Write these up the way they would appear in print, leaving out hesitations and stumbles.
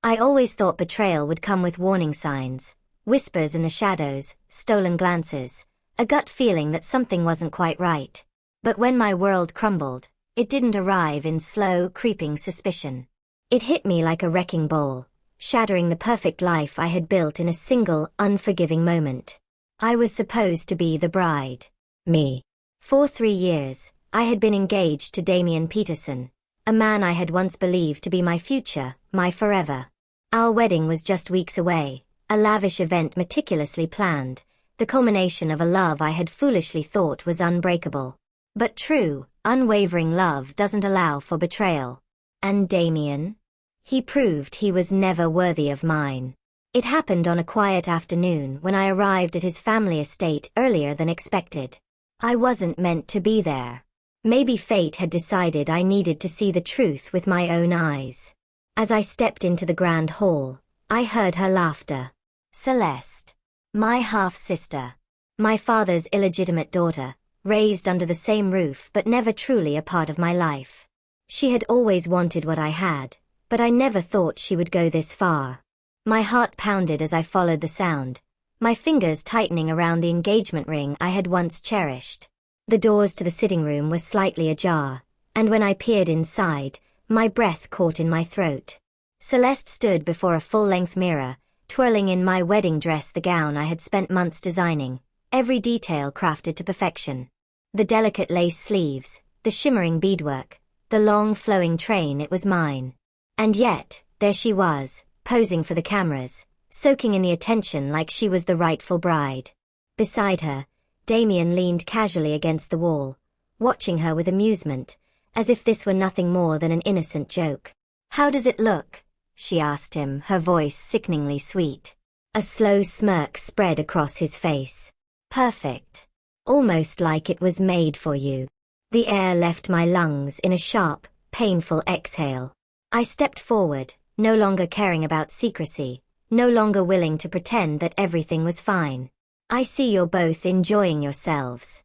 I always thought betrayal would come with warning signs, whispers in the shadows, stolen glances, a gut feeling that something wasn't quite right. But when my world crumbled, it didn't arrive in slow, creeping suspicion. It hit me like a wrecking ball, shattering the perfect life I had built in a single, unforgiving moment. I was supposed to be the bride. Me. For 3 years, I had been engaged to Damien Peterson, a man I had once believed to be my future, my forever. Our wedding was just weeks away, a lavish event meticulously planned, the culmination of a love I had foolishly thought was unbreakable. But true, unwavering love doesn't allow for betrayal. And Damien? He proved he was never worthy of mine. It happened on a quiet afternoon when I arrived at his family estate earlier than expected. I wasn't meant to be there. Maybe fate had decided I needed to see the truth with my own eyes. As I stepped into the grand hall, I heard her laughter. Celeste. My half-sister. My father's illegitimate daughter, raised under the same roof but never truly a part of my life. She had always wanted what I had, but I never thought she would go this far. My heart pounded as I followed the sound, my fingers tightening around the engagement ring I had once cherished. The doors to the sitting room were slightly ajar, and when I peered inside, my breath caught in my throat. Celeste stood before a full-length mirror, twirling in my wedding dress, the gown I had spent months designing, every detail crafted to perfection. The delicate lace sleeves, the shimmering beadwork, the long flowing train, it was mine. And yet, there she was, posing for the cameras, soaking in the attention like she was the rightful bride. Beside her, Damien leaned casually against the wall, watching her with amusement, as if this were nothing more than an innocent joke. "How does it look?" she asked him, her voice sickeningly sweet. A slow smirk spread across his face. "Perfect. Almost like it was made for you." The air left my lungs in a sharp, painful exhale. I stepped forward, no longer caring about secrecy, no longer willing to pretend that everything was fine. "I see you're both enjoying yourselves."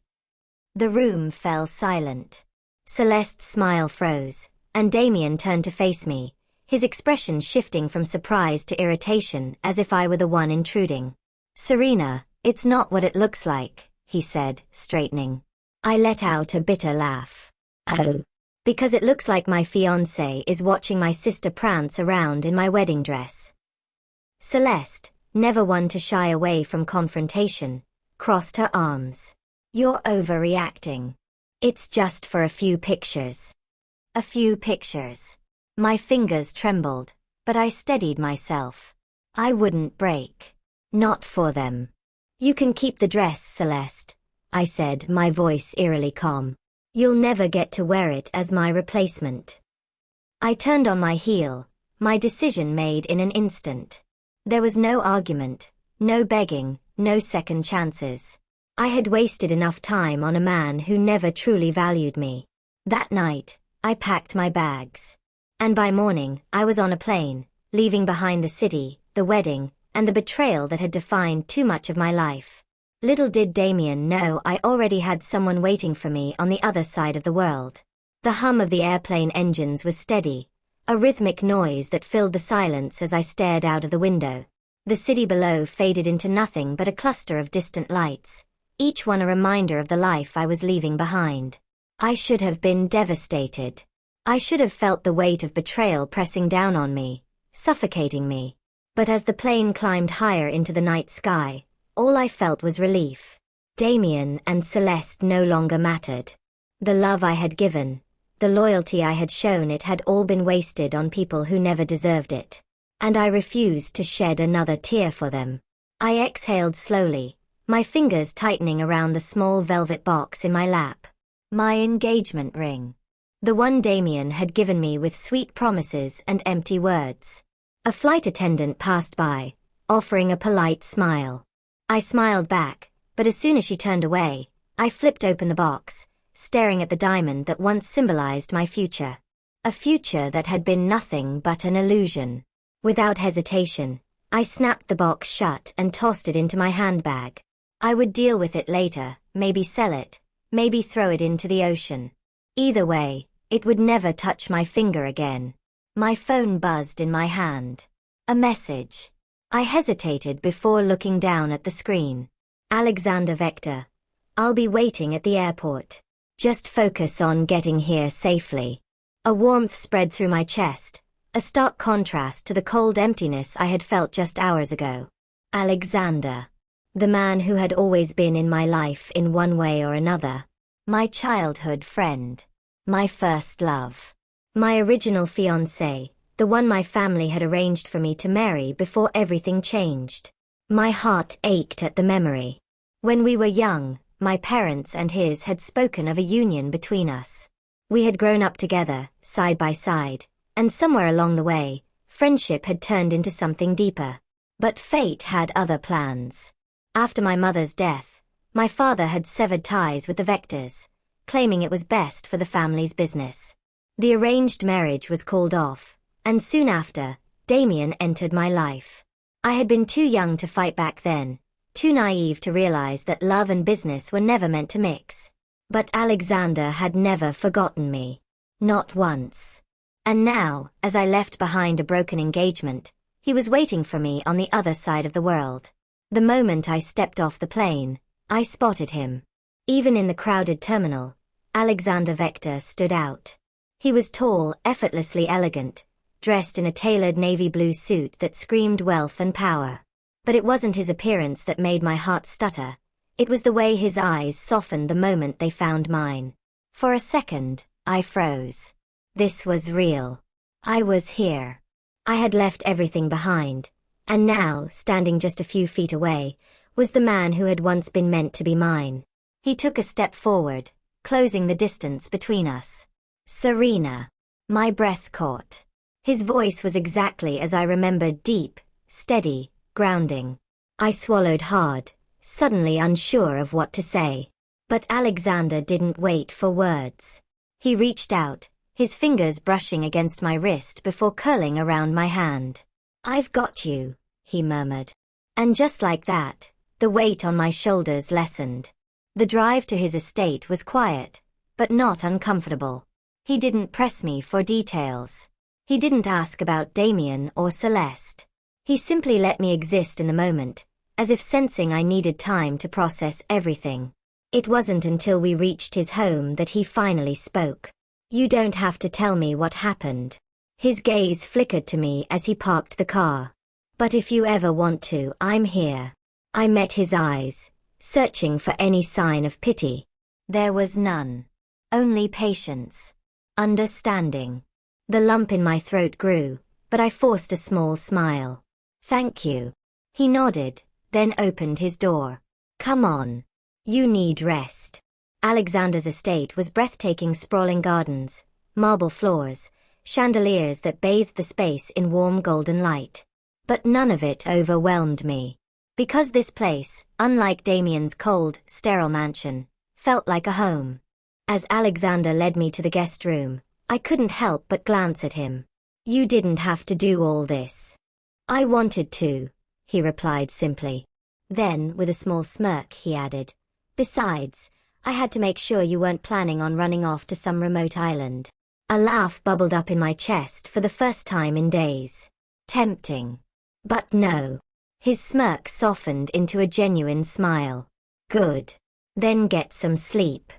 The room fell silent. Celeste's smile froze, and Damien turned to face me, his expression shifting from surprise to irritation as if I were the one intruding. "Serena, it's not what it looks like," he said, straightening. I let out a bitter laugh. "Oh. Because it looks like my fiance is watching my sister prance around in my wedding dress." Celeste, never one to shy away from confrontation, crossed her arms. "You're overreacting. It's just for a few pictures." A few pictures. My fingers trembled, but I steadied myself. I wouldn't break. Not for them. "You can keep the dress, Celeste," I said, my voice eerily calm. "You'll never get to wear it as my replacement." I turned on my heel, my decision made in an instant. There was no argument, no begging, no second chances. I had wasted enough time on a man who never truly valued me. That night, I packed my bags. And by morning, I was on a plane, leaving behind the city, the wedding, and the betrayal that had defined too much of my life. Little did Damien know I already had someone waiting for me on the other side of the world. The hum of the airplane engines was steady, a rhythmic noise that filled the silence as I stared out of the window. The city below faded into nothing but a cluster of distant lights, each one a reminder of the life I was leaving behind. I should have been devastated. I should have felt the weight of betrayal pressing down on me, suffocating me. But as the plane climbed higher into the night sky, all I felt was relief. Damien and Celeste no longer mattered. The love I had given, the loyalty I had shown, it had all been wasted on people who never deserved it. And I refused to shed another tear for them. I exhaled slowly, my fingers tightening around the small velvet box in my lap. My engagement ring. The one Damien had given me with sweet promises and empty words. A flight attendant passed by, offering a polite smile. I smiled back, but as soon as she turned away, I flipped open the box, staring at the diamond that once symbolized my future. A future that had been nothing but an illusion. Without hesitation, I snapped the box shut and tossed it into my handbag. I would deal with it later, maybe sell it, maybe throw it into the ocean. Either way, it would never touch my finger again. My phone buzzed in my hand. A message. I hesitated before looking down at the screen. Alexander Vector. I'll be waiting at the airport. Just focus on getting here safely. A warmth spread through my chest, a stark contrast to the cold emptiness I had felt just hours ago. Alexander. The man who had always been in my life in one way or another. My childhood friend. My first love. My original fiancé, the one my family had arranged for me to marry before everything changed. My heart ached at the memory. When we were young, my parents and his had spoken of a union between us. We had grown up together, side by side, and somewhere along the way, friendship had turned into something deeper. But fate had other plans. After my mother's death, my father had severed ties with the Vectors, claiming it was best for the family's business. The arranged marriage was called off, and soon after, Damien entered my life. I had been too young to fight back then, too naive to realize that love and business were never meant to mix. But Alexander had never forgotten me. Not once. And now, as I left behind a broken engagement, he was waiting for me on the other side of the world. The moment I stepped off the plane, I spotted him. Even in the crowded terminal, Alexander Vector stood out. He was tall, effortlessly elegant, dressed in a tailored navy blue suit that screamed wealth and power. But it wasn't his appearance that made my heart stutter. It was the way his eyes softened the moment they found mine. For a second, I froze. This was real. I was here. I had left everything behind, and now, standing just a few feet away, was the man who had once been meant to be mine. He took a step forward, closing the distance between us. Serena. My breath caught. His voice was exactly as I remembered, deep, steady, grounding. I swallowed hard, suddenly unsure of what to say. But Alexander didn't wait for words. He reached out, his fingers brushing against my wrist before curling around my hand. "I've got you," he murmured. And just like that, the weight on my shoulders lessened. The drive to his estate was quiet, but not uncomfortable. He didn't press me for details. He didn't ask about Damien or Celeste. He simply let me exist in the moment, as if sensing I needed time to process everything. It wasn't until we reached his home that he finally spoke. "You don't have to tell me what happened." His gaze flickered to me as he parked the car. "But if you ever want to, I'm here." I met his eyes, searching for any sign of pity. There was none. Only patience. Understanding. The lump in my throat grew, but I forced a small smile. "Thank you." He nodded, then opened his door. "Come on. You need rest." Alexander's estate was breathtaking, sprawling gardens, marble floors, chandeliers that bathed the space in warm golden light. But none of it overwhelmed me. Because this place, unlike Damien's cold, sterile mansion, felt like a home. As Alexander led me to the guest room, I couldn't help but glance at him. "You didn't have to do all this." "I wanted to," he replied simply. Then, with a small smirk, he added, "Besides, I had to make sure you weren't planning on running off to some remote island." A laugh bubbled up in my chest for the first time in days. Tempting. But no. His smirk softened into a genuine smile. "Good. Then get some sleep."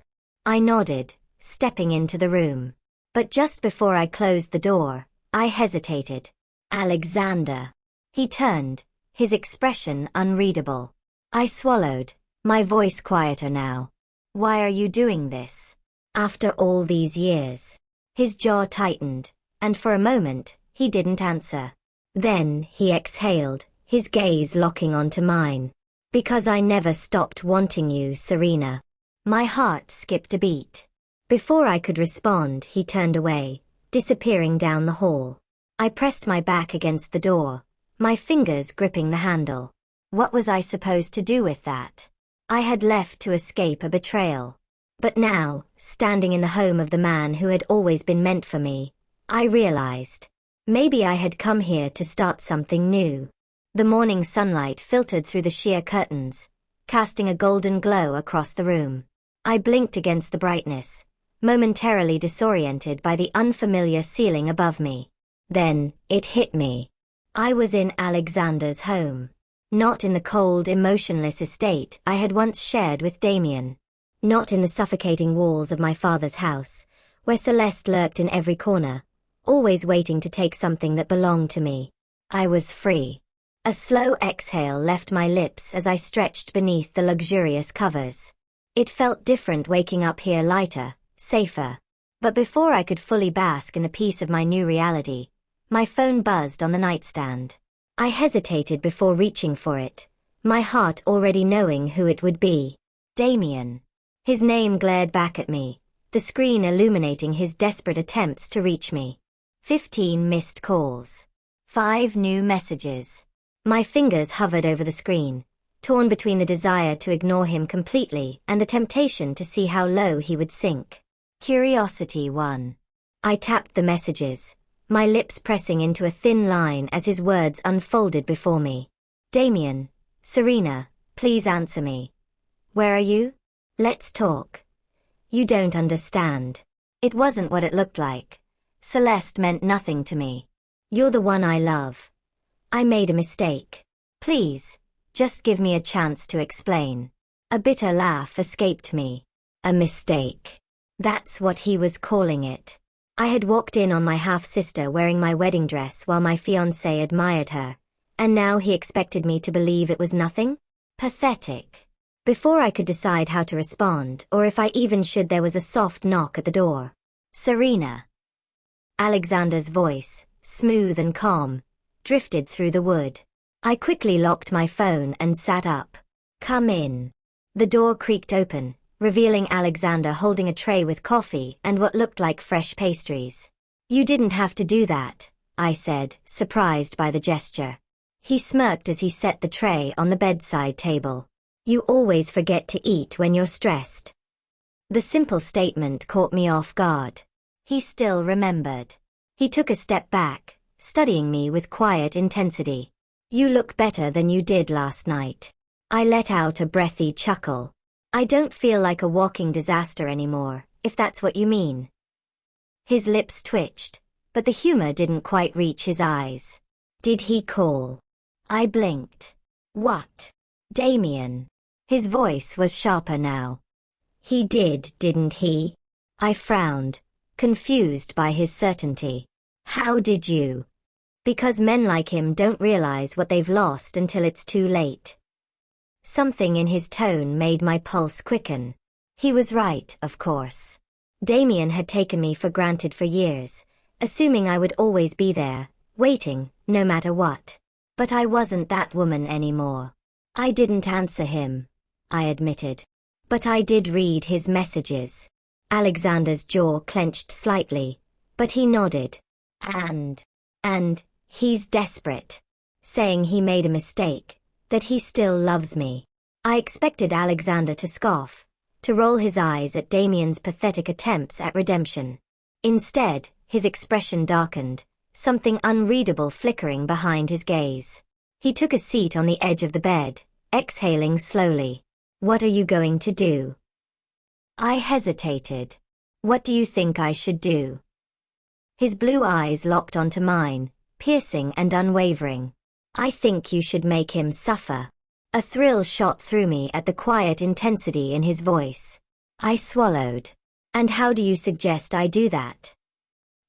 I nodded, stepping into the room. But just before I closed the door, I hesitated. "Alexander." He turned, his expression unreadable. I swallowed, my voice quieter now. "Why are you doing this? After all these years?" His jaw tightened, and for a moment, he didn't answer. Then he exhaled, his gaze locking onto mine. "Because I never stopped wanting you, Serena." My heart skipped a beat. Before I could respond, he turned away, disappearing down the hall. I pressed my back against the door, my fingers gripping the handle. What was I supposed to do with that? I had left to escape a betrayal. But now, standing in the home of the man who had always been meant for me, I realized. Maybe I had come here to start something new. The morning sunlight filtered through the sheer curtains, casting a golden glow across the room. I blinked against the brightness, momentarily disoriented by the unfamiliar ceiling above me. Then, it hit me. I was in Alexander's home. Not in the cold, emotionless estate I had once shared with Damien. Not in the suffocating walls of my father's house, where Celeste lurked in every corner, always waiting to take something that belonged to me. I was free. A slow exhale left my lips as I stretched beneath the luxurious covers. It felt different waking up here, lighter, safer. But before I could fully bask in the peace of my new reality, my phone buzzed on the nightstand. I hesitated before reaching for it, my heart already knowing who it would be. Damien. His name glared back at me, the screen illuminating his desperate attempts to reach me. 15 missed calls. 5 new messages. My fingers hovered over the screen, torn between the desire to ignore him completely and the temptation to see how low he would sink. Curiosity won. I tapped the messages, my lips pressing into a thin line as his words unfolded before me. Damien, Serena, please answer me. Where are you? Let's talk. You don't understand. It wasn't what it looked like. Celeste meant nothing to me. You're the one I love. I made a mistake. Please, just give me a chance to explain. A bitter laugh escaped me. A mistake. That's what he was calling it. I had walked in on my half-sister wearing my wedding dress while my fiancé admired her, and now he expected me to believe it was nothing? Pathetic. Before I could decide how to respond or if I even should, there was a soft knock at the door. Serena. Alexander's voice, smooth and calm, drifted through the wood. I quickly locked my phone and sat up. Come in. The door creaked open, revealing Alexander holding a tray with coffee and what looked like fresh pastries. You didn't have to do that, I said, surprised by the gesture. He smirked as he set the tray on the bedside table. You always forget to eat when you're stressed. The simple statement caught me off guard. He still remembered. He took a step back, studying me with quiet intensity. You look better than you did last night. I let out a breathy chuckle. I don't feel like a walking disaster anymore, if that's what you mean. His lips twitched, but the humor didn't quite reach his eyes. Did he call? I blinked. What? Damien. His voice was sharper now. He did, didn't he? I frowned, confused by his certainty. How did you? Because men like him don't realize what they've lost until it's too late. Something in his tone made my pulse quicken. He was right, of course. Damien had taken me for granted for years, assuming I would always be there, waiting, no matter what. But I wasn't that woman anymore. I didn't answer him, I admitted. But I did read his messages. Alexander's jaw clenched slightly, but he nodded. And, he's desperate. Saying he made a mistake, that he still loves me. I expected Alexander to scoff, to roll his eyes at Damien's pathetic attempts at redemption. Instead, his expression darkened, something unreadable flickering behind his gaze. He took a seat on the edge of the bed, exhaling slowly. What are you going to do? I hesitated. What do you think I should do? His blue eyes locked onto mine, piercing and unwavering. I think you should make him suffer. A thrill shot through me at the quiet intensity in his voice. I swallowed. And how do you suggest I do that?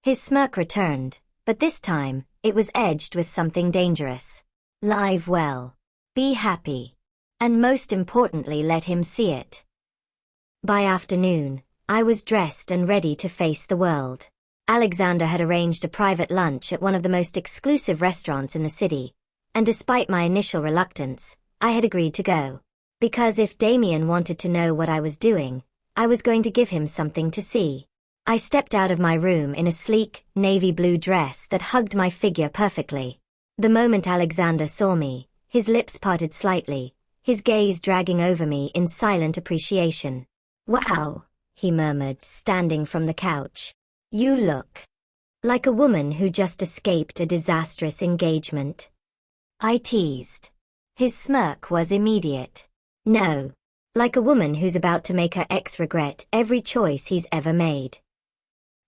His smirk returned, but this time, it was edged with something dangerous. Live well. Be happy. And most importantly, let him see it. By afternoon, I was dressed and ready to face the world. Alexander had arranged a private lunch at one of the most exclusive restaurants in the city, and despite my initial reluctance, I had agreed to go. Because if Damien wanted to know what I was doing, I was going to give him something to see. I stepped out of my room in a sleek, navy blue dress that hugged my figure perfectly. The moment Alexander saw me, his lips parted slightly, his gaze dragging over me in silent appreciation. Wow, he murmured, standing from the couch. You look like a woman who just escaped a disastrous engagement. I teased. His smirk was immediate. No, like a woman who's about to make her ex regret every choice he's ever made.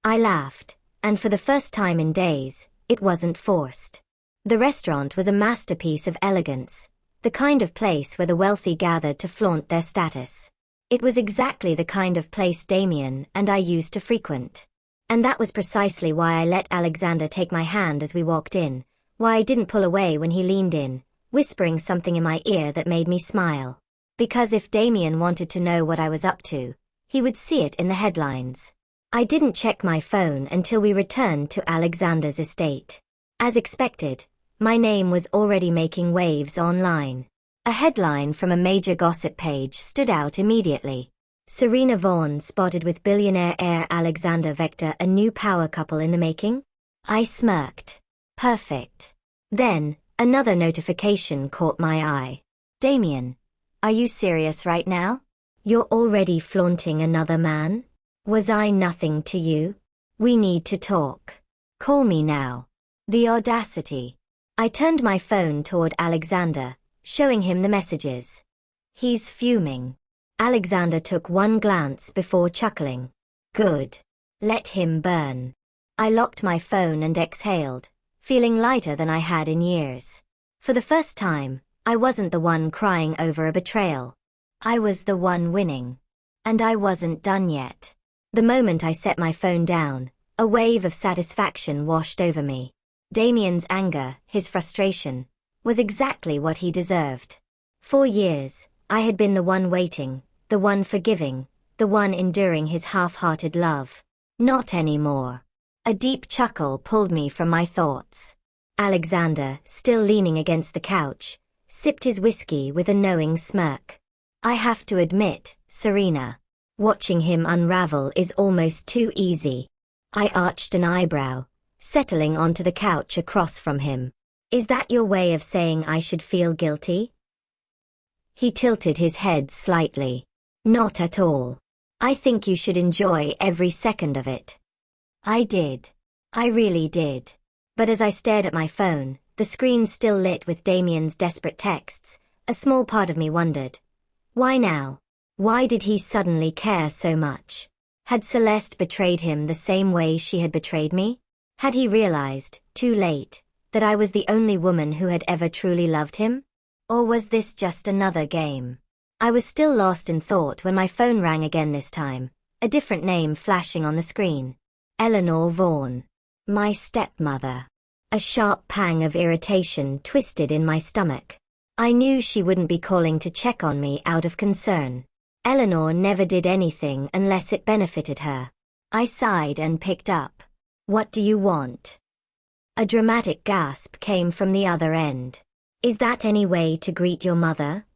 I laughed, and for the first time in days, it wasn't forced. The restaurant was a masterpiece of elegance, the kind of place where the wealthy gathered to flaunt their status. It was exactly the kind of place Damien and I used to frequent. And that was precisely why I let Alexander take my hand as we walked in, why I didn't pull away when he leaned in, whispering something in my ear that made me smile. Because if Damien wanted to know what I was up to, he would see it in the headlines. I didn't check my phone until we returned to Alexander's estate. As expected, my name was already making waves online. A headline from a major gossip page stood out immediately. Serena Vaughn spotted with billionaire heir Alexander Vector, a new power couple in the making? I smirked. Perfect. Then, another notification caught my eye. Damien, are you serious right now? You're already flaunting another man? Was I nothing to you? We need to talk. Call me now. The audacity. I turned my phone toward Alexander, showing him the messages. He's fuming. Alexander took one glance before chuckling. Good. Let him burn. I locked my phone and exhaled, feeling lighter than I had in years. For the first time, I wasn't the one crying over a betrayal. I was the one winning. And I wasn't done yet. The moment I set my phone down, a wave of satisfaction washed over me. Damien's anger, his frustration, was exactly what he deserved. For years, I had been the one waiting, the one forgiving, the one enduring his half-hearted love. Not anymore. A deep chuckle pulled me from my thoughts. Alexander, still leaning against the couch, sipped his whiskey with a knowing smirk. I have to admit, Serena, watching him unravel is almost too easy. I arched an eyebrow, settling onto the couch across from him. Is that your way of saying I should feel guilty? He tilted his head slightly. Not at all. I think you should enjoy every second of it. I did. I really did. But as I stared at my phone, the screen still lit with Damien's desperate texts, a small part of me wondered. Why now? Why did he suddenly care so much? Had Celeste betrayed him the same way she had betrayed me? Had he realized, too late, that I was the only woman who had ever truly loved him? Or was this just another game? I was still lost in thought when my phone rang again this time, a different name flashing on the screen. Eleanor Vaughn. My stepmother. A sharp pang of irritation twisted in my stomach. I knew she wouldn't be calling to check on me out of concern. Eleanor never did anything unless it benefited her. I sighed and picked up. What do you want? A dramatic gasp came from the other end. Is that any way to greet your mother?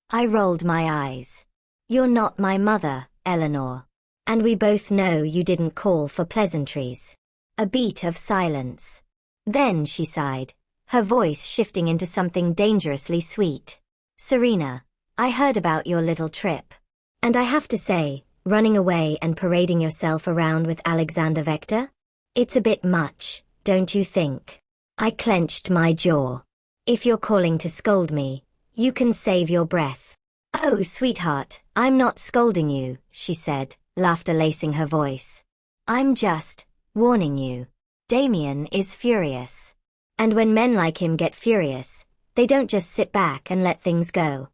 I rolled my eyes. You're not my mother, Eleanor. And we both know you didn't call for pleasantries. A beat of silence. Then she sighed, her voice shifting into something dangerously sweet. Serena, I heard about your little trip. And I have to say, running away and parading yourself around with Alexander Vector? It's a bit much, don't you think? I clenched my jaw. If you're calling to scold me, you can save your breath. Oh, sweetheart, I'm not scolding you, she said, laughter lacing her voice. I'm just warning you. Damien is furious. And when men like him get furious, they don't just sit back and let things go.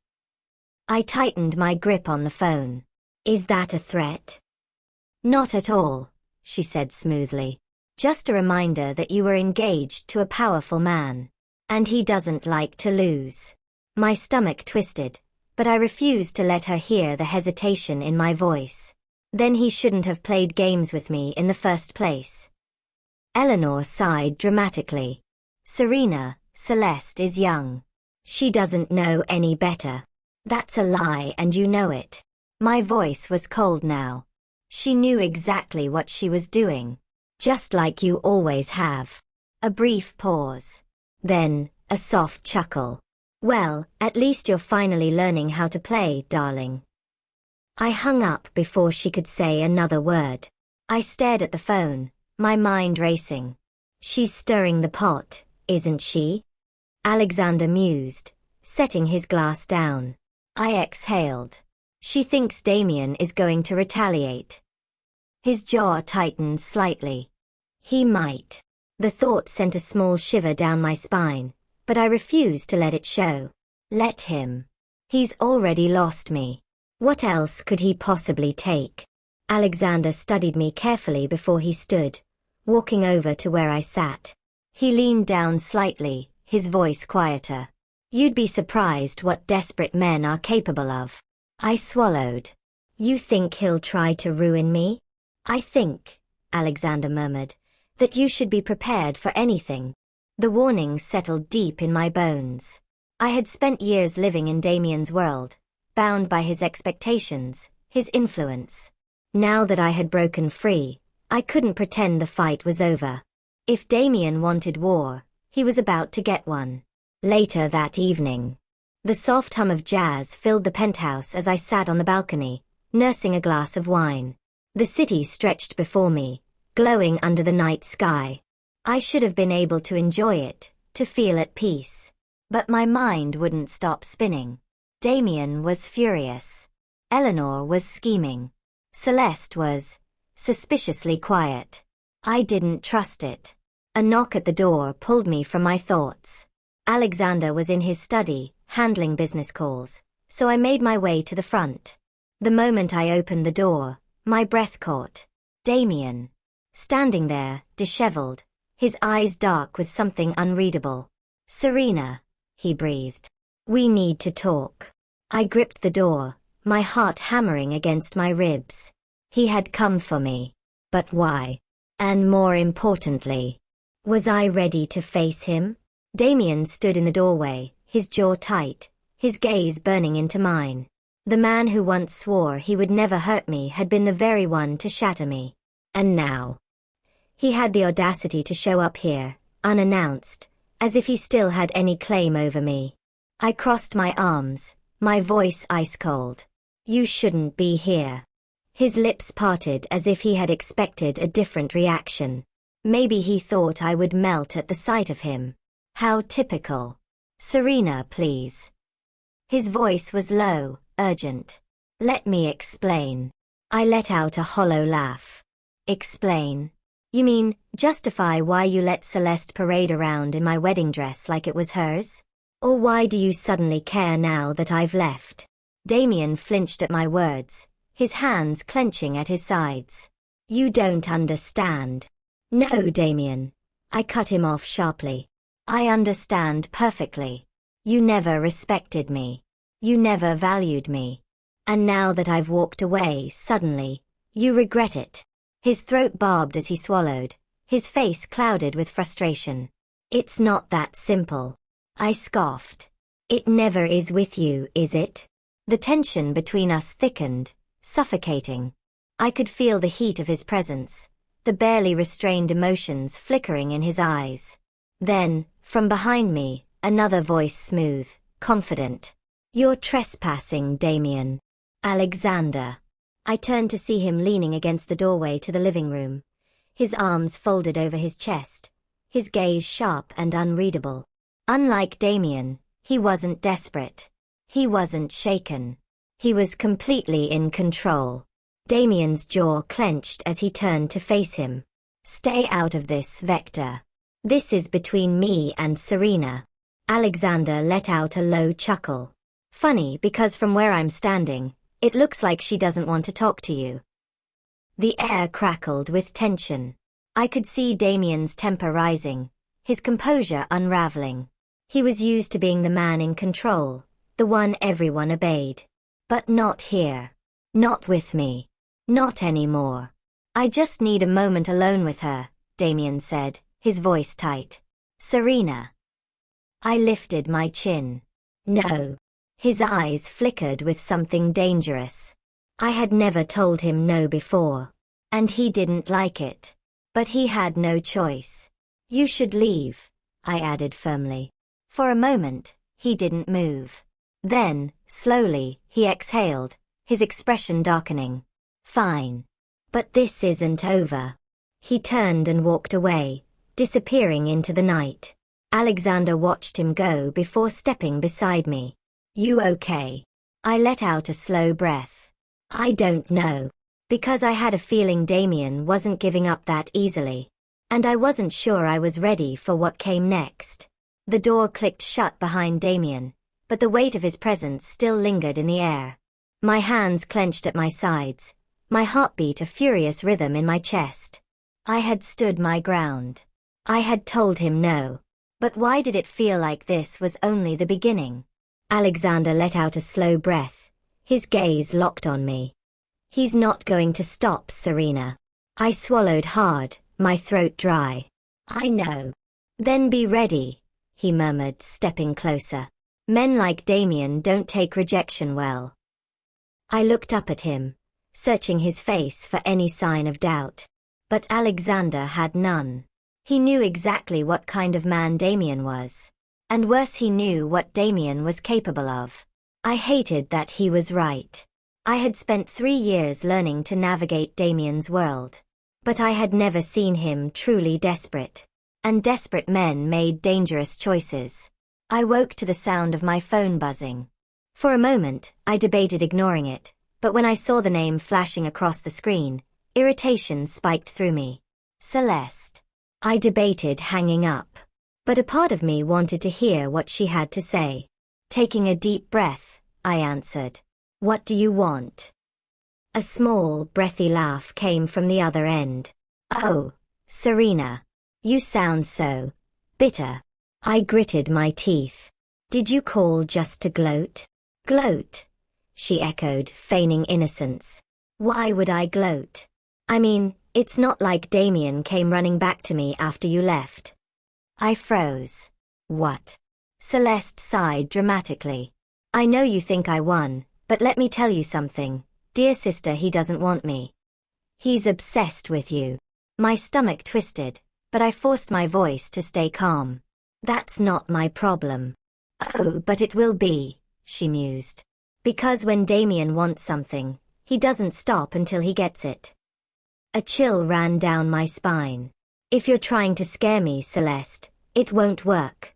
I tightened my grip on the phone. Is that a threat? Not at all, she said smoothly. Just a reminder that you were engaged to a powerful man. And he doesn't like to lose. My stomach twisted, but I refused to let her hear the hesitation in my voice. Then he shouldn't have played games with me in the first place. Eleanor sighed dramatically. Serena, Celeste is young. She doesn't know any better. That's a lie and you know it. My voice was cold now. She knew exactly what she was doing. Just like you always have. A brief pause. Then, a soft chuckle. Well, at least you're finally learning how to play, darling. I hung up before she could say another word. I stared at the phone, my mind racing. She's stirring the pot, isn't she? Alexander mused, setting his glass down. I exhaled. She thinks Damien is going to retaliate. His jaw tightened slightly. He might. The thought sent a small shiver down my spine, but I refused to let it show. Let him. He's already lost me. What else could he possibly take? Alexander studied me carefully before he stood, walking over to where I sat. He leaned down slightly, his voice quieter. You'd be surprised what desperate men are capable of. I swallowed. You think he'll try to ruin me? I think, Alexander murmured, that you should be prepared for anything. The warning settled deep in my bones. I had spent years living in Damien's world, bound by his expectations, his influence. Now that I had broken free, I couldn't pretend the fight was over. If Damien wanted war, he was about to get one. Later that evening, the soft hum of jazz filled the penthouse as I sat on the balcony, nursing a glass of wine. The city stretched before me, glowing under the night sky. I should have been able to enjoy it, to feel at peace. But my mind wouldn't stop spinning. Damien was furious. Eleanor was scheming. Celeste was suspiciously quiet. I didn't trust it. A knock at the door pulled me from my thoughts. Alexander was in his study, handling business calls, so I made my way to the front. The moment I opened the door, my breath caught. Damien. Standing there, disheveled, his eyes dark with something unreadable. Serena, he breathed. We need to talk. I gripped the door, my heart hammering against my ribs. He had come for me. But why? And more importantly, was I ready to face him? Damien stood in the doorway, his jaw tight, his gaze burning into mine. The man who once swore he would never hurt me had been the very one to shatter me. And now, he had the audacity to show up here, unannounced, as if he still had any claim over me. I crossed my arms, my voice ice cold. You shouldn't be here. His lips parted as if he had expected a different reaction. Maybe he thought I would melt at the sight of him. How typical. Serena, please. His voice was low, urgent. Let me explain. I let out a hollow laugh. Explain? You mean, justify why you let Celeste parade around in my wedding dress like it was hers? Or why do you suddenly care now that I've left? Damien flinched at my words, his hands clenching at his sides. You don't understand. No, Damien. I cut him off sharply. I understand perfectly. You never respected me. You never valued me. And now that I've walked away, suddenly, you regret it. His throat barbed as he swallowed, his face clouded with frustration. It's not that simple. I scoffed. It never is with you, is it? The tension between us thickened, suffocating. I could feel the heat of his presence, the barely restrained emotions flickering in his eyes. Then, from behind me, another voice smooth, confident. You're trespassing, Damien. Alexander. I turned to see him leaning against the doorway to the living room, his arms folded over his chest, his gaze sharp and unreadable. Unlike Damien, he wasn't desperate. He wasn't shaken. He was completely in control. Damien's jaw clenched as he turned to face him. Stay out of this, Vector. This is between me and Serena. Alexander let out a low chuckle. Funny because from where I'm standing, it looks like she doesn't want to talk to you. The air crackled with tension. I could see Damien's temper rising, his composure unraveling. He was used to being the man in control, the one everyone obeyed. But not here. Not with me. Not anymore. I just need a moment alone with her, Damien said, his voice tight. Serena. I lifted my chin. No. His eyes flickered with something dangerous. I had never told him no before. And he didn't like it. But he had no choice. You should leave, I added firmly. For a moment, he didn't move. Then, slowly, he exhaled, his expression darkening. Fine. But this isn't over. He turned and walked away, disappearing into the night. Alexander watched him go before stepping beside me. You okay? I let out a slow breath. I don't know. Because I had a feeling Damien wasn't giving up that easily. And I wasn't sure I was ready for what came next. The door clicked shut behind Damien, but the weight of his presence still lingered in the air. My hands clenched at my sides, my heartbeat a furious rhythm in my chest. I had stood my ground. I had told him no. But why did it feel like this was only the beginning? Alexander let out a slow breath, his gaze locked on me. He's not going to stop, Serena. I swallowed hard, my throat dry. I know. Then be ready, he murmured, stepping closer. Men like Damien don't take rejection well. I looked up at him, searching his face for any sign of doubt. But Alexander had none. He knew exactly what kind of man Damien was. And worse, he knew what Damien was capable of. I hated that he was right. I had spent 3 years learning to navigate Damien's world. But I had never seen him truly desperate. And desperate men made dangerous choices. I woke to the sound of my phone buzzing. For a moment, I debated ignoring it, but when I saw the name flashing across the screen, irritation spiked through me. Celeste. I debated hanging up. But a part of me wanted to hear what she had to say. Taking a deep breath, I answered. What do you want? A small, breathy laugh came from the other end. Oh, Serena. You sound so bitter. I gritted my teeth. Did you call just to gloat? Gloat? She echoed, feigning innocence. Why would I gloat? I mean, it's not like Damien came running back to me after you left. I froze. What? Celeste sighed dramatically. I know you think I won, but let me tell you something. Dear sister, he doesn't want me. He's obsessed with you. My stomach twisted, but I forced my voice to stay calm. That's not my problem. Oh, but it will be, she mused. Because when Damien wants something, he doesn't stop until he gets it. A chill ran down my spine. If you're trying to scare me, Celeste, it won't work.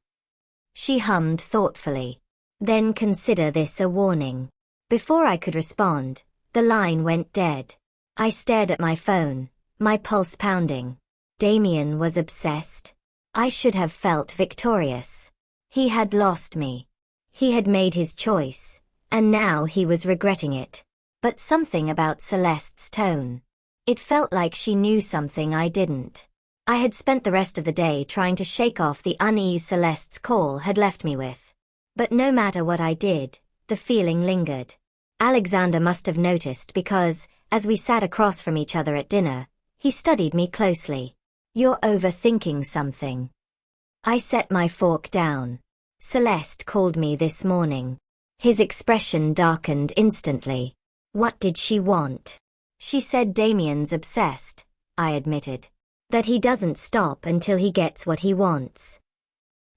She hummed thoughtfully. Then consider this a warning. Before I could respond, the line went dead. I stared at my phone, my pulse pounding. Damien was obsessed. I should have felt victorious. He had lost me. He had made his choice, and now he was regretting it. But something about Celeste's tone. It felt like she knew something I didn't. I had spent the rest of the day trying to shake off the unease Celeste's call had left me with. But no matter what I did, the feeling lingered. Alexander must have noticed because, as we sat across from each other at dinner, he studied me closely. You're overthinking something. I set my fork down. Celeste called me this morning. His expression darkened instantly. What did she want? She said Damien's obsessed, I admitted. That he doesn't stop until he gets what he wants.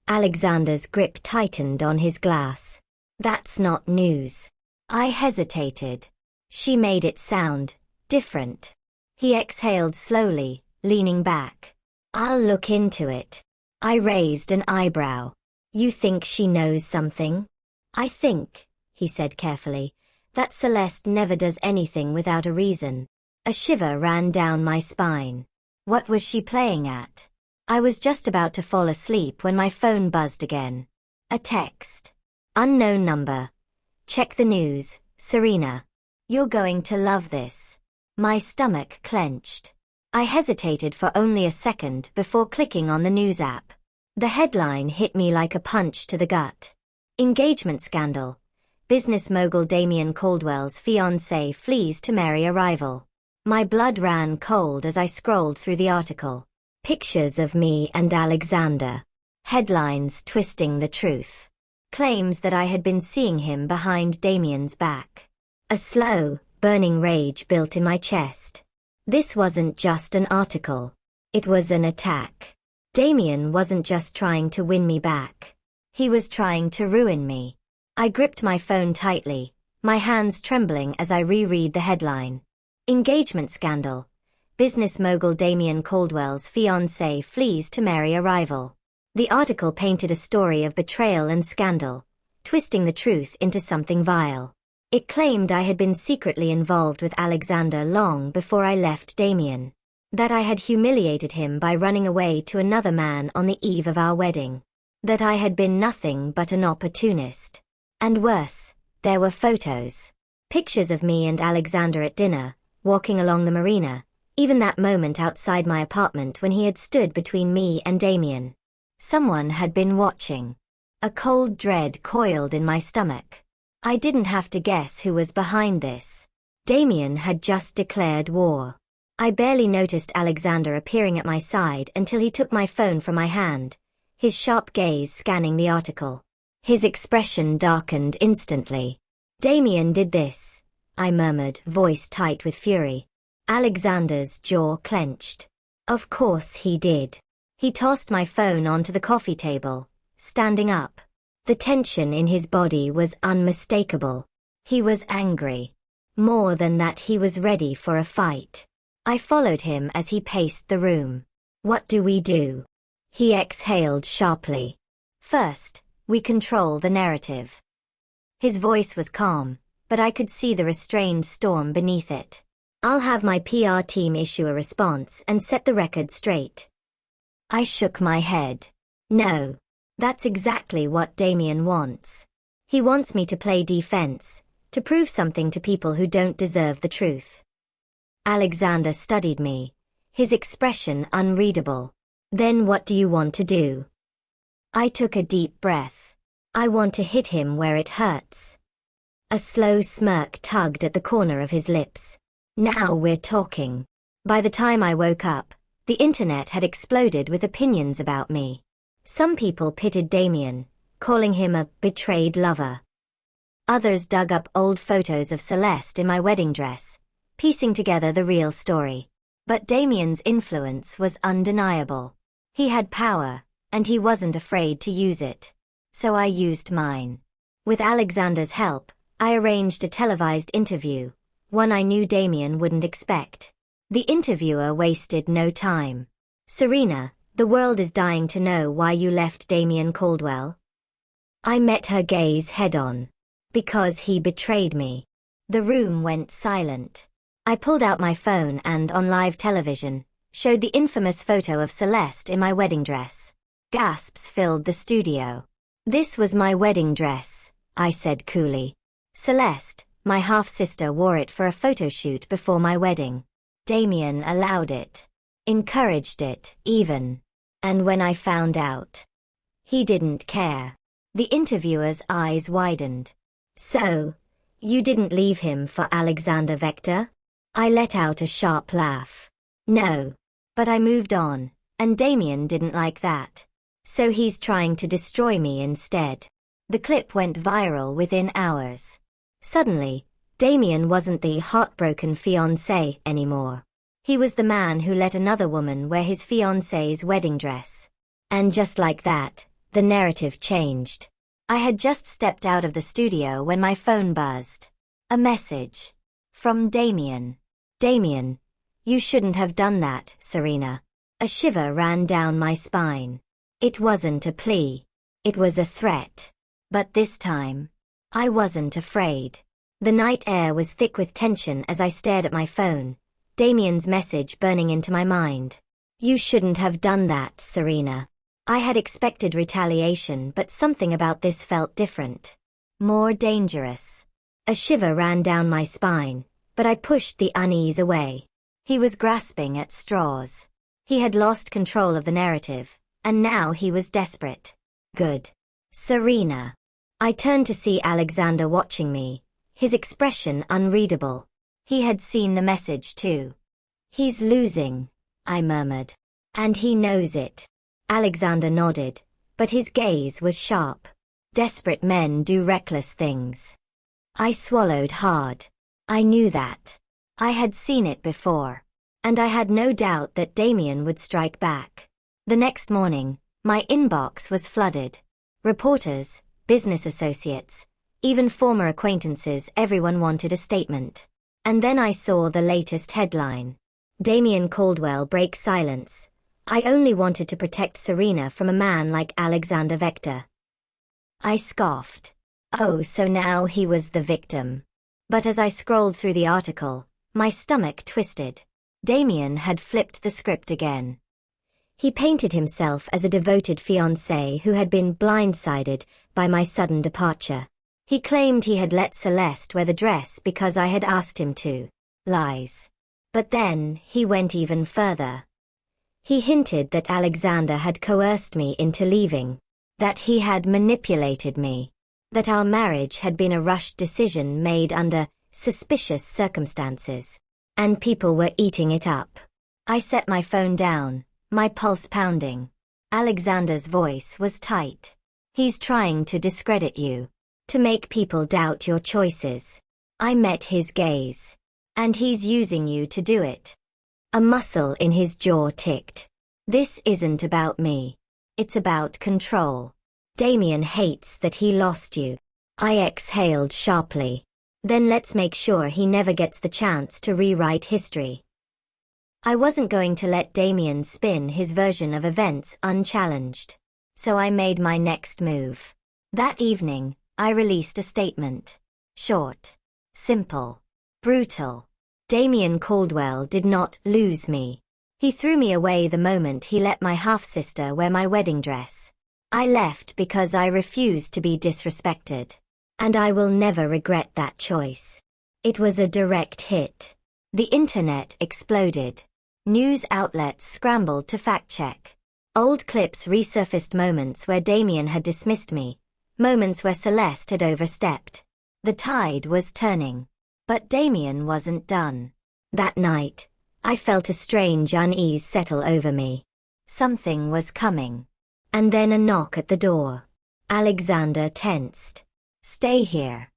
Alexander's grip tightened on his glass. That's not news. I hesitated. She made it sound different. He exhaled slowly, leaning back. I'll look into it. I raised an eyebrow. You think she knows something? I think, he said carefully, that Celeste never does anything without a reason. A shiver ran down my spine. What was she playing at? I was just about to fall asleep when my phone buzzed again. A text. Unknown number. Check the news, Serena. You're going to love this. My stomach clenched. I hesitated for only a second before clicking on the news app. The headline hit me like a punch to the gut. Engagement scandal. Business mogul Damien Caldwell's fiancé flees to marry a rival. My blood ran cold as I scrolled through the article. Pictures of me and Alexander. Headlines twisting the truth. Claims that I had been seeing him behind Damien's back. A slow, burning rage built in my chest. This wasn't just an article. It was an attack. Damien wasn't just trying to win me back. He was trying to ruin me. I gripped my phone tightly, my hands trembling as I reread the headline. Engagement scandal. Business mogul Damien Caldwell's fiancé flees to marry a rival. The article painted a story of betrayal and scandal, twisting the truth into something vile. It claimed I had been secretly involved with Alexander long before I left Damien. That I had humiliated him by running away to another man on the eve of our wedding. That I had been nothing but an opportunist. And worse, there were photos. Pictures of me and Alexander at dinner, walking along the marina, even that moment outside my apartment when he had stood between me and Damien. Someone had been watching. A cold dread coiled in my stomach. I didn't have to guess who was behind this. Damien had just declared war. I barely noticed Alexander appearing at my side until he took my phone from my hand, his sharp gaze scanning the article. His expression darkened instantly. "Damien did this," I murmured, voice tight with fury. Alexander's jaw clenched. "Of course he did." He tossed my phone onto the coffee table, standing up. The tension in his body was unmistakable. He was angry. More than that, he was ready for a fight. I followed him as he paced the room. "What do we do?" He exhaled sharply. "First, we control the narrative." His voice was calm, but I could see the restrained storm beneath it. "I'll have my PR team issue a response and set the record straight." I shook my head. "No. That's exactly what Damien wants. He wants me to play defense, to prove something to people who don't deserve the truth." Alexander studied me, his expression unreadable. "Then what do you want to do?" I took a deep breath. "I want to hit him where it hurts." A slow smirk tugged at the corner of his lips. "Now we're talking." By the time I woke up, the internet had exploded with opinions about me. Some people pitted Damien, calling him a betrayed lover. Others dug up old photos of Celeste in my wedding dress, piecing together the real story. But Damien's influence was undeniable. He had power, and he wasn't afraid to use it. So I used mine. With Alexander's help, I arranged a televised interview, one I knew Damien wouldn't expect. The interviewer wasted no time. "Serena, the world is dying to know why you left Damien Caldwell." I met her gaze head-on. "Because he betrayed me." The room went silent. I pulled out my phone and, on live television, showed the infamous photo of Celeste in my wedding dress. Gasps filled the studio. "This was my wedding dress," I said coolly. "Celeste, my half-sister, wore it for a photo shoot before my wedding. Damien allowed it. Encouraged it, even. And when I found out, he didn't care." The interviewer's eyes widened. "So, you didn't leave him for Alexander Vector?" I let out a sharp laugh. "No. But I moved on, and Damien didn't like that. So he's trying to destroy me instead." The clip went viral within hours. Suddenly, Damien wasn't the heartbroken fiancé anymore. He was the man who let another woman wear his fiancée's wedding dress. And just like that, the narrative changed. I had just stepped out of the studio when my phone buzzed. A message. From Damien. "Damien, you shouldn't have done that, Serena." A shiver ran down my spine. It wasn't a plea. It was a threat. But this time, I wasn't afraid. The night air was thick with tension as I stared at my phone, Damien's message burning into my mind. "You shouldn't have done that, Serena." I had expected retaliation, but something about this felt different. More dangerous. A shiver ran down my spine, but I pushed the unease away. He was grasping at straws. He had lost control of the narrative, and now he was desperate. "Good. Serena." I turned to see Alexander watching me, his expression unreadable. He had seen the message too. "He's losing," I murmured. "And he knows it." Alexander nodded, but his gaze was sharp. Desperate men do reckless things. I swallowed hard. I knew that. I had seen it before. And I had no doubt that Damien would strike back. The next morning, my inbox was flooded. Reporters, business associates, even former acquaintances, everyone wanted a statement. And then I saw the latest headline. "Damien Caldwell breaks silence. I only wanted to protect Serena from a man like Alexander Vector." I scoffed. Oh, so now he was the victim. But as I scrolled through the article, my stomach twisted. Damien had flipped the script again. He painted himself as a devoted fiancé who had been blindsided by my sudden departure. He claimed he had let Celeste wear the dress because I had asked him to. Lies. But then, he went even further. He hinted that Alexander had coerced me into leaving, that he had manipulated me, that our marriage had been a rushed decision made under suspicious circumstances, and people were eating it up. I set my phone down, my pulse pounding. Alexander's voice was tight. He's trying to discredit you, to make people doubt your choices. I met his gaze. And he's using you to do it. A muscle in his jaw ticked. This isn't about me. It's about control. Damien hates that he lost you. I exhaled sharply. Then let's make sure he never gets the chance to rewrite history. I wasn't going to let Damien spin his version of events unchallenged. So I made my next move. That evening, I released a statement. Short. Simple. Brutal. Damien Caldwell did not lose me. He threw me away the moment he let my half-sister wear my wedding dress. I left because I refused to be disrespected. And I will never regret that choice. It was a direct hit. The internet exploded. News outlets scrambled to fact-check. Old clips resurfaced moments where Damien had dismissed me, moments where Celeste had overstepped. The tide was turning. But Damien wasn't done. That night, I felt a strange unease settle over me. Something was coming. And then a knock at the door. Alexander tensed. Stay here.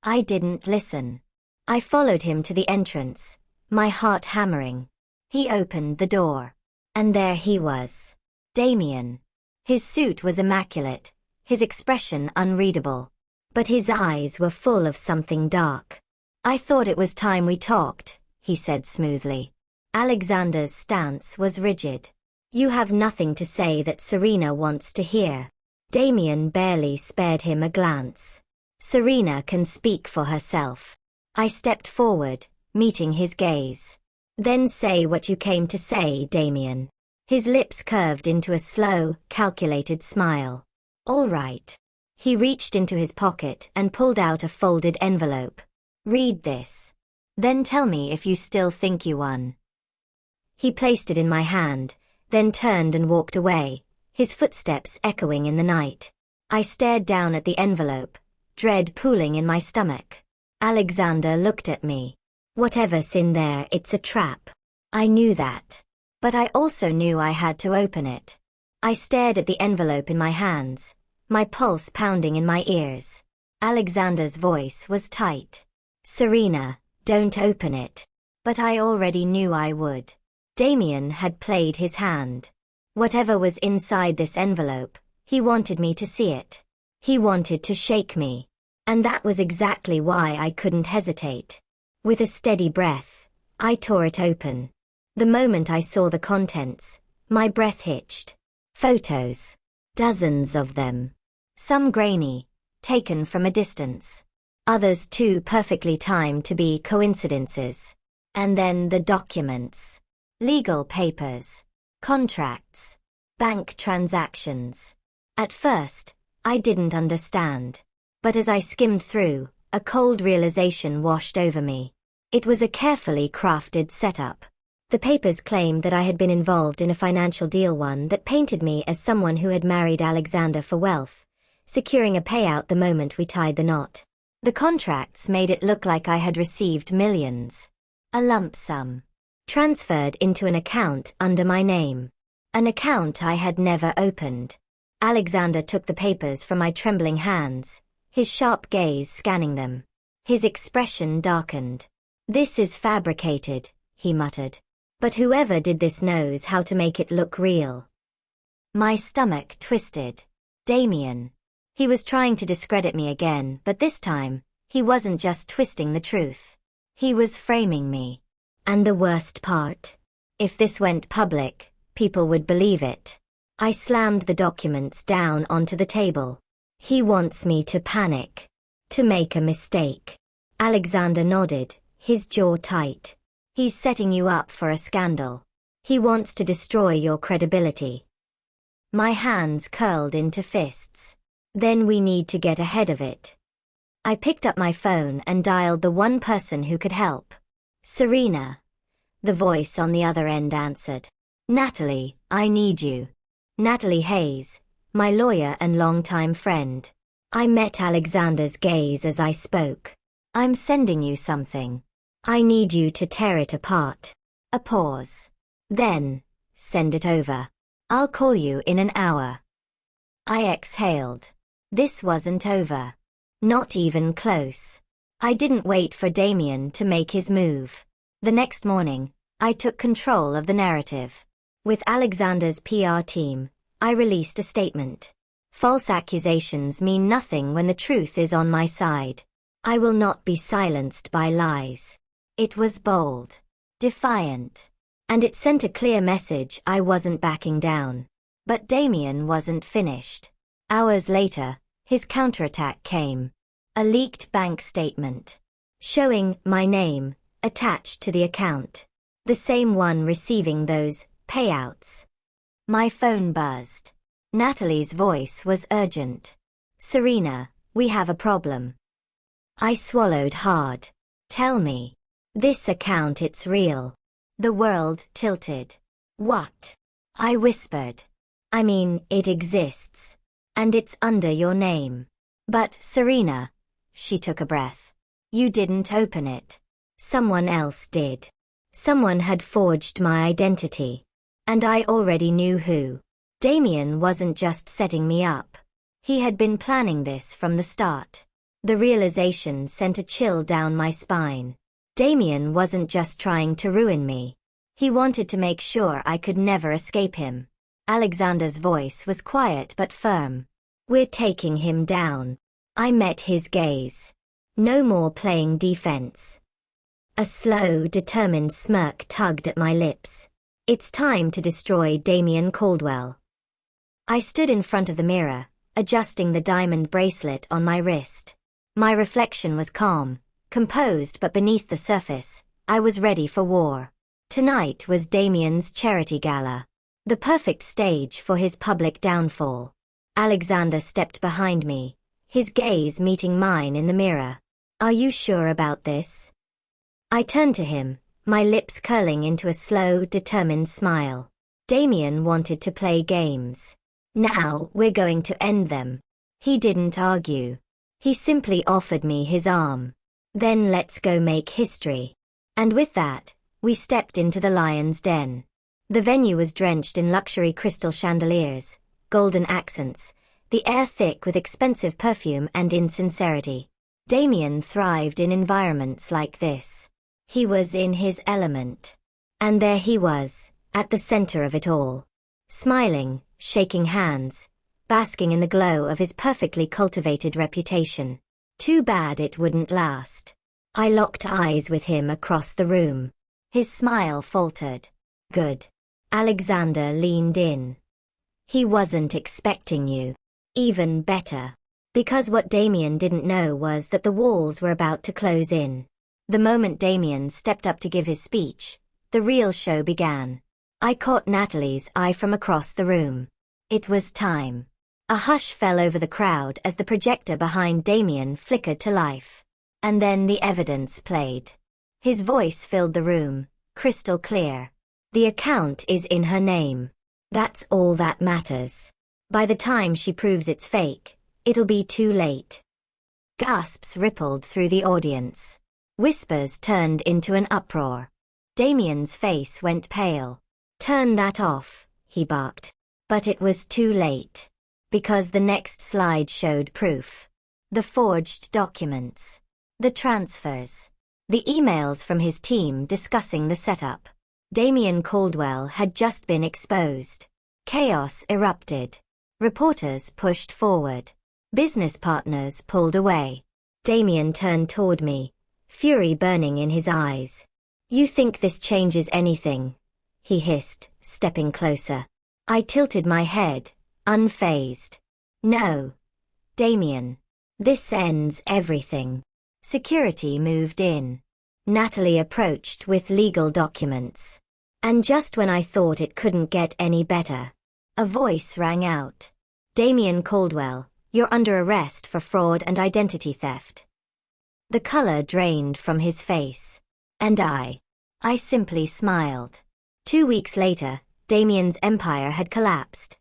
I didn't listen. I followed him to the entrance, my heart hammering. He opened the door. And there he was. Damien. His suit was immaculate, his expression unreadable. But his eyes were full of something dark. I thought it was time we talked, he said smoothly. Alexander's stance was rigid. You have nothing to say that Serena wants to hear. Damien barely spared him a glance. Serena can speak for herself. I stepped forward, meeting his gaze. Then say what you came to say, Damien. His lips curved into a slow, calculated smile. All right. He reached into his pocket and pulled out a folded envelope. Read this. Then tell me if you still think you won. He placed it in my hand, then turned and walked away, his footsteps echoing in the night. I stared down at the envelope, dread pooling in my stomach. Alexander looked at me. Whatever's in there, it's a trap. I knew that. But I also knew I had to open it. I stared at the envelope in my hands, my pulse pounding in my ears. Alexander's voice was tight. Serena, don't open it. But I already knew I would. Damien had played his hand. Whatever was inside this envelope, he wanted me to see it. He wanted to shake me. And that was exactly why I couldn't hesitate. With a steady breath, I tore it open. The moment I saw the contents, my breath hitched. Photos. Dozens of them. Some grainy, taken from a distance. Others too perfectly timed to be coincidences. And then the documents. Legal papers. Contracts. Bank transactions. At first, I didn't understand. But as I skimmed through, a cold realization washed over me. It was a carefully crafted setup. The papers claimed that I had been involved in a financial deal, one that painted me as someone who had married Alexander for wealth, securing a payout the moment we tied the knot. The contracts made it look like I had received millions. A lump sum. Transferred into an account under my name. An account I had never opened. Alexander took the papers from my trembling hands, his sharp gaze scanning them. His expression darkened. This is fabricated, he muttered. But whoever did this knows how to make it look real. My stomach twisted. Damien. He was trying to discredit me again, but this time, he wasn't just twisting the truth. He was framing me. And the worst part? If this went public, people would believe it. I slammed the documents down onto the table. He wants me to panic. To make a mistake. Alexander nodded, his jaw tight. He's setting you up for a scandal. He wants to destroy your credibility. My hands curled into fists. Then we need to get ahead of it. I picked up my phone and dialed the one person who could help. Serena. The voice on the other end answered. Natalie, I need you. Natalie Hayes, my lawyer and longtime friend. I met Alexander's gaze as I spoke. I'm sending you something. I need you to tear it apart. A pause. Then, send it over. I'll call you in an hour. I exhaled. This wasn't over. Not even close. I didn't wait for Damien to make his move. The next morning, I took control of the narrative. With Alexander's PR team, I released a statement. False accusations mean nothing when the truth is on my side. I will not be silenced by lies. It was bold, defiant, and it sent a clear message I wasn't backing down. But Damien wasn't finished. Hours later, his counterattack came. A leaked bank statement. Showing my name, attached to the account. The same one receiving those payouts. My phone buzzed. Natalie's voice was urgent. Serena, we have a problem. I swallowed hard. Tell me. This account, it's real. The world tilted. What? I whispered. I mean, it exists. And it's under your name. But, Serena, she took a breath. You didn't open it. Someone else did. Someone had forged my identity. And I already knew who. Damien wasn't just setting me up. He had been planning this from the start. The realization sent a chill down my spine. Damien wasn't just trying to ruin me. He wanted to make sure I could never escape him. Alexander's voice was quiet but firm. We're taking him down. I met his gaze. No more playing defense. A slow, determined smirk tugged at my lips. It's time to destroy Damien Caldwell. I stood in front of the mirror, adjusting the diamond bracelet on my wrist. My reflection was calm, composed, but beneath the surface, I was ready for war. Tonight was Damien's charity gala. The perfect stage for his public downfall. Alexander stepped behind me, his gaze meeting mine in the mirror. Are you sure about this? I turned to him, my lips curling into a slow, determined smile. Damien wanted to play games. Now we're going to end them. He didn't argue. He simply offered me his arm. Then let's go make history. And with that, we stepped into the lion's den. The venue was drenched in luxury crystal chandeliers, golden accents, the air thick with expensive perfume and insincerity. Damien thrived in environments like this. He was in his element. And there he was, at the center of it all. Smiling, shaking hands, basking in the glow of his perfectly cultivated reputation. Too bad it wouldn't last. I locked eyes with him across the room. His smile faltered. Good. Alexander leaned in. He wasn't expecting you. Even better. Because what Damien didn't know was that the walls were about to close in. The moment Damien stepped up to give his speech, the real show began. I caught Natalie's eye from across the room. It was time. A hush fell over the crowd as the projector behind Damien flickered to life. And then the evidence played. His voice filled the room, crystal clear. The account is in her name. That's all that matters. By the time she proves it's fake, it'll be too late. Gasps rippled through the audience. Whispers turned into an uproar. Damien's face went pale. Turn that off, he barked. But it was too late. Because the next slide showed proof. The forged documents. The transfers. The emails from his team discussing the setup. Damien Caldwell had just been exposed. Chaos erupted. Reporters pushed forward. Business partners pulled away. Damien turned toward me, fury burning in his eyes. You think this changes anything? He hissed, stepping closer. I tilted my head, unfazed. No. Damien. This ends everything. Security moved in. Natalie approached with legal documents. And just when I thought it couldn't get any better, a voice rang out. Damien Caldwell, you're under arrest for fraud and identity theft. The color drained from his face. And I simply smiled. 2 weeks later, Damien's empire had collapsed.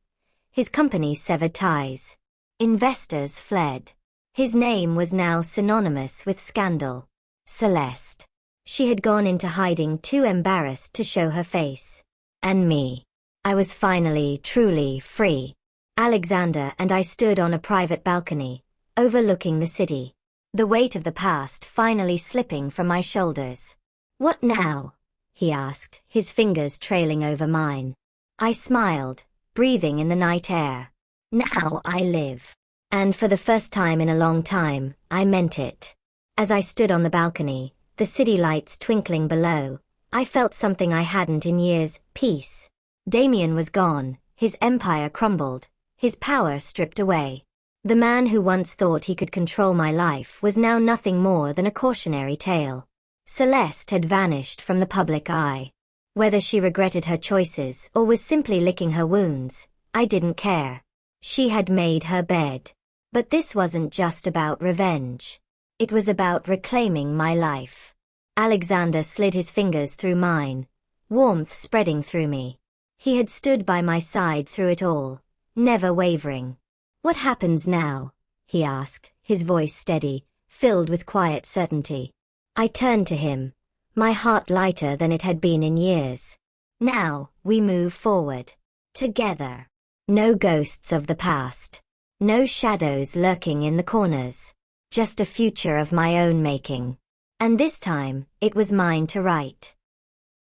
His company severed ties. Investors fled. His name was now synonymous with scandal. Celeste. She had gone into hiding, too embarrassed to show her face. And me. I was finally, truly free. Alexander and I stood on a private balcony, overlooking the city. The weight of the past finally slipping from my shoulders. What now? He asked, his fingers trailing over mine. I smiled, breathing in the night air. Now I live. And for the first time in a long time, I meant it. As I stood on the balcony, the city lights twinkling below, I felt something I hadn't in years: peace. Damien was gone, his empire crumbled, his power stripped away. The man who once thought he could control my life was now nothing more than a cautionary tale. Celeste had vanished from the public eye. Whether she regretted her choices or was simply licking her wounds, I didn't care. She had made her bed. But this wasn't just about revenge. It was about reclaiming my life. Alexander slid his fingers through mine, warmth spreading through me. He had stood by my side through it all, never wavering. What happens now? He asked, his voice steady, filled with quiet certainty. I turned to him, my heart lighter than it had been in years. Now, we move forward. Together. No ghosts of the past. No shadows lurking in the corners. Just a future of my own making. And this time, it was mine to write.